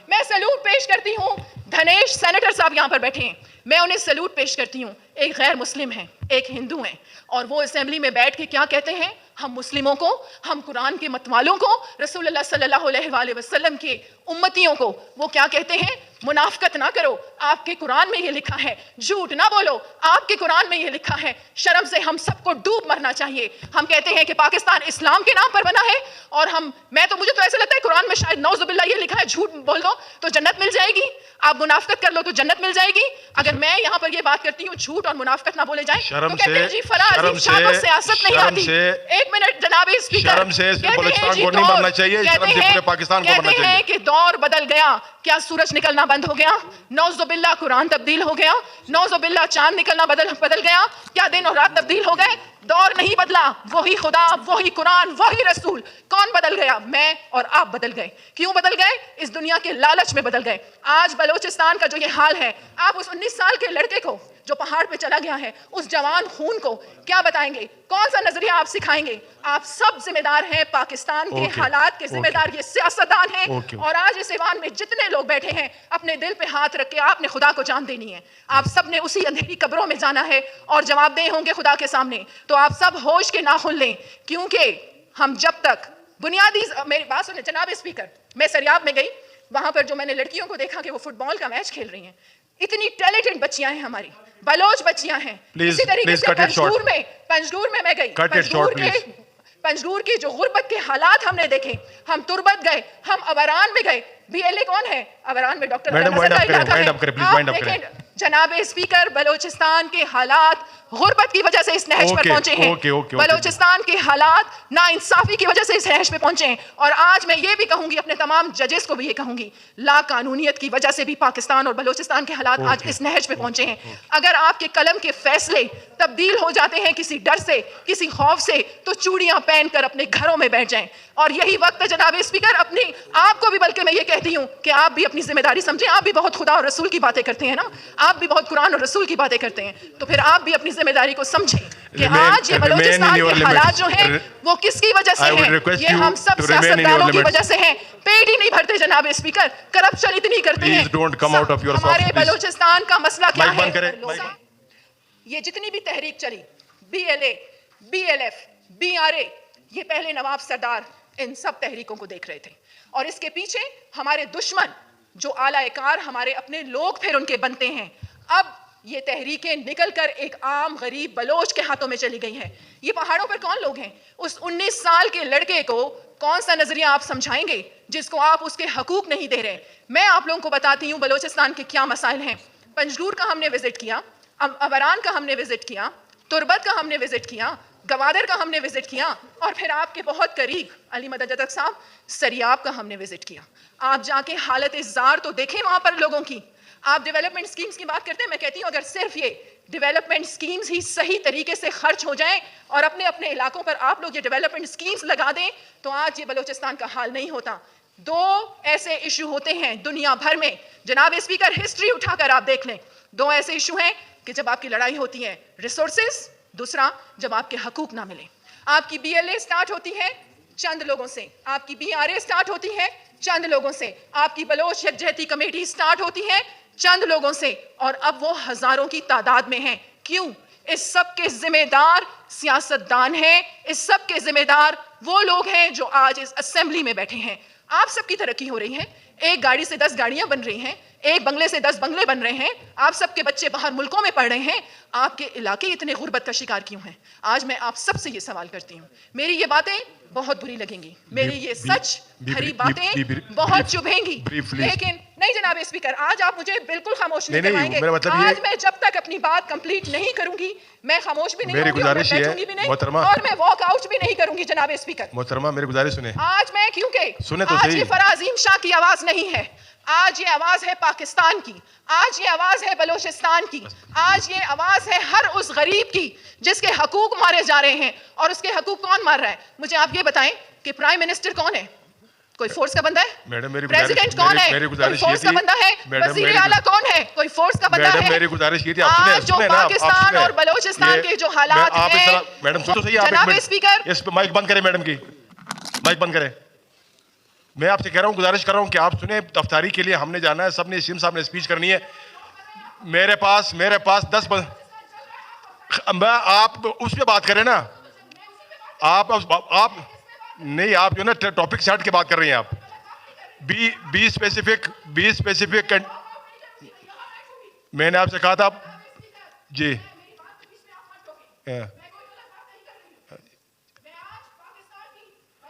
मैं सैल्यूट पेश करती हूँ धनेश सेनेटर साहब यहाँ पर बैठे हैं, मैं उन्हें सैल्यूट पेश करती हूँ। एक गैर मुस्लिम है, एक हिंदू है, और वो असेंबली में बैठ के क्या कहते हैं, हम मुस्लिमों को, हम कुरान के मतवालों को, रसूलुल्लाह सल्लल्लाहु अलैहि वसल्लम के उम्मतियों को वो क्या कहते हैं, मुनाफकत ना करो, आपके कुरान में ये लिखा है, झूठ ना बोलो, आपके कुरान में ये लिखा है। शर्म से हम सबको डूब मरना चाहिए। हम कहते हैं कि पाकिस्तान इस्लाम के नाम पर बना है, और मुझे तो ऐसा लगता है कुरान में शायद नौजुबिल्लाह ये लिखा है, झूठ बोल दो तो जन्नत मिल जाएगी, आप मुनाफकत कर लो तो जन्नत मिल जाएगी। अगर मैं यहाँ पर ये बात करती हूँ झूठ और मुनाफकत ना बोले जाए तो कहते हैं जी फराज सियासत नहीं आती। एक मिनट जनाब स्पीकर, शर्म से बलूचिस्तान को नहीं बनना चाहिए, शर्म से पूरे पाकिस्तान को बनना चाहिए। कि दौर बदल गया, क्या सूरज निकलना बंद हो गया, नौजुबिल्लाह कुरान तब्दील हो गया, नौजुबिल्लाह चांद निकलना बदल गया, क्या दिन और रात तब्दील हो गए? दौर नहीं बदला, वही खुदा, वही कुरान, वही रसूल। कौन बदल गया? मैं और आप बदल गए। क्यों बदल गए? इस दुनिया के लालच में बदल गए। आज बलोचिस्तान का जो ये हाल है, आप उस 19 साल के लड़के को जो पहाड़ पे चला गया है, उस जवान खून को क्या बताएंगे? कौन सा नजरिया आप सिखाएंगे? आप सब जिम्मेदार हैं, पाकिस्तान के हालात के जिम्मेदार ये सियासतदान हैं। और आज इस ईवान में जितने लोग बैठे हैं, अपने दिल पे हाथ रख के आपने खुदा को जान देनी है। आप सब ने उसी अंधेरी कब्रों में जाना है और जवाबदेह होंगे खुदा के सामने। तो आप सब होश के नाखून लें, क्योंकि हम जब तक बुनियादी, मेरी बात सुने जनाब स्पीकर, मैं सरियाब में गई, वहां पर जो मैंने लड़कियों को देखा कि वो फुटबॉल का मैच खेल रही हैं, इतनी टैलेंटेड बच्चियां हैं, हमारी बलोच बच्चियां हैं। इसी तरीके से पंजगूर में मैं गई, पंजगूर की जो गुर्बत के हालात हमने देखे, हम तुर्बत गए, हम अबरान में गए। बीएलए कौन है? अबरान में डॉक्टर जनाब स्पीकर, बलोचिस्तान के हालात गुर्बत की वजह से इस नहज पर पहुंचे हैं। बलोचिस्तान के हालात नाइंसाफी की वजह से इस नहज पे पहुंचे हैं। और आज मैं ये भी कहूंगी, अपने तमाम जजेस को भी ये कहूंगी, ला कानूनियत की वजह से भी पाकिस्तान और बलोचिस्तान के हालात आज इस नहज पे पहुंचे हैं। अगर आपके कलम के फैसले तब्दील हो जाते हैं किसी डर से, किसी खौफ से, तो चूड़ियां पहनकर अपने घरों में बैठ जाएं। और यही वक्त है जनाब स्पीकर, अपनी आपको भी, बल्कि मैं ये कहती हूँ कि आप भी अपनी जिम्मेदारी समझें। आप भी बहुत खुदा और रसूल की बातें करते हैं ना, आप भी बहुत कुरान और रसूल की बातें करते हैं, तो फिर आप भी अपनी जिम्मेदारी को समझें कि आज ये बलूचिस्तान के हालात जो हैं वो किसकी वजह से हैं? ये हम सब सियासतदानों की वजह से हैं। पेट ही नहीं भरते जनाब स्पीकर, करप्शन इतनी करते हैं। हमारे बलूचिस्तान का मसला क्या है? ये जितनी भी तहरीक चली, बीएलए, बीएलएफ, बीआरए, ये पहले नवाब सरदार इन सब तहरीकों को देख रहे थे, और इसके पीछे हमारे दुश्मन जो आलाकार हमारे अपने लोग फिर उनके बनते हैं। अब ये तहरीकें निकलकर एक आम गरीब बलोच के हाथों में चली गई हैं। ये पहाड़ों पर कौन लोग हैं? उस 19 साल के लड़के को कौन सा नजरिया आप समझाएंगे जिसको आप उसके हकूक नहीं दे रहे? मैं आप लोगों को बताती हूँ बलोचिस्तान के क्या मसाइल हैं। पंजगूर का हमने विजिट किया, अबरान का हमने विजिट किया, तुर्बत का हमने विजिट किया, गवादर का हमने विजिट किया, और फिर आपके बहुत करीब अली मदद जदक साहब सरियाब का हमने विजिट किया। आप जाके हालत इज़्ज़ार तो देखें वहां पर लोगों की। आप डेवलपमेंट स्कीम्स की बात करते हैं, मैं कहती हूँ अगर सिर्फ ये डेवलपमेंट स्कीम्स ही सही तरीके से खर्च हो जाएं और अपने अपने इलाकों पर आप लोग ये डेवलपमेंट स्कीम्स लगा दें, तो आज ये बलूचिस्तान का हाल नहीं होता। दो ऐसे इशू होते हैं दुनिया भर में, जनाब स्पीकर, हिस्ट्री उठाकर आप देख लें। दो ऐसे इशू हैं कि जब आपकी लड़ाई होती है रिसोर्सेज, दूसरा जब आपके हकूक ना मिले। आपकी बीएलए स्टार्ट होती है चंद लोगों से, आपकी बीआरए स्टार्ट होती है चंद लोगों से, आपकी बलोच यकजहती कमेटी स्टार्ट होती है चंद लोगों से, और अब वो हजारों की तादाद में हैं। क्यों? इस सब के जिम्मेदार सियासतदान हैं, इस सब के जिम्मेदार वो लोग हैं जो आज इस असेंबली में बैठे हैं। आप सबकी तरक्की हो रही है, एक गाड़ी से 10 गाड़ियां बन रही हैं, एक बंगले से 10 बंगले बन रहे हैं, आप सबके बच्चे बाहर मुल्कों में पढ़ रहे हैं, आपके इलाके इतने गुर्बत का शिकार क्यों हैं? आज मैं आप सबसे ये सवाल करती हूँ। मेरी ये बातें बहुत बुरी लगेंगी, मेरी ये सच भरी बातें बहुत चुभेंगी, लेकिन नहीं जनाब स्पीकर, आज आप मुझे बिल्कुल खामोश नहीं करवाएंगे। आज मैं जब तक अपनी बात कंप्लीट नहीं करूंगी, मैं खामोश भी नहीं होंगी, और मैं बैठूंगी भी नहीं, और मैं वॉक आउट भी नहीं करूंगी जनाब स्पीकर। मोहतरमा, मेरी गुजारिश सुने। आज मैं, क्योंकि आज ये फराजीन शाह की आवाज नहीं है, आज ये आवाज है पाकिस्तान की, आज ये आवाज है बलोचिस्तान की, आज ये आवाज है हर उस गरीब की जिसके हकूक मारे जा रहे हैं। और उसके हकूक कौन मार रहा है? मुझे आप ये बताएं कि प्राइम मिनिस्टर कौन है? कोई फोर्स का बंदा है? प्रेसिडेंट कौन है? कोई फोर्स का बंदा है? वजीर आला कौन है? कोई फोर्स का बंदा है? मेरी गुजारिश ये थी, आज जो पाकिस्तान और बलोचिस्तान के जो हालात हैं, मैडम सुनो सही, आप जनाब स्पीकर, इस पे माइक बंद करें, मैडम की माइक बंद करें। मैं आपसे कह रहा हूं, गुजारिश कर रहा हूं कि आप सुने, अफ्तारी के लिए हमने जाना है, सबने सीएम साहब ने स्पीच करनी है। मेरे पास 10 आप उस पे बात करें ना, आप नहीं, आप जो ना टॉपिक से हट के बात कर रही हैं आप। बी स्पेसिफिक मैंने आपसे कहा था जी।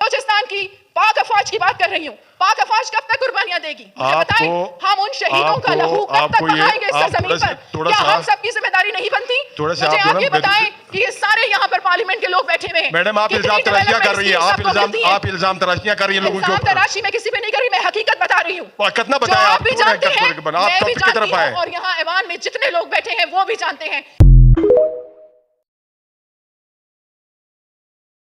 बलोचिस्तान की पाक अफवाज की बात कर रही हूँ। पाक अफवाज कब तक कुर्बानियां देगी? मुझे बताएं, हम उन शहीदों का लहू कब तक बहाएंगे इस सरजमीन पर? क्या हम सबकी जिम्मेदारी नहीं बनती? मुझे आप ये बताएं कि ये सारे यहाँ पर पार्लियामेंट के लोग बैठे हुए हैं। मैडम, आप इल्जाम तराशियां कर रही हैं, आप इल्जाम तराशियां कर रही हैं लोगों के ऊपर। तराशी मैं किसी पे नहीं कर रही, मैं हकीकत बता रही हूँ। कितना बताया आप भी जानते हैं, मैं भी जानती हूँ, और और यहाँ ऐवान में जितने लोग बैठे हैं वो भी जानते हैं।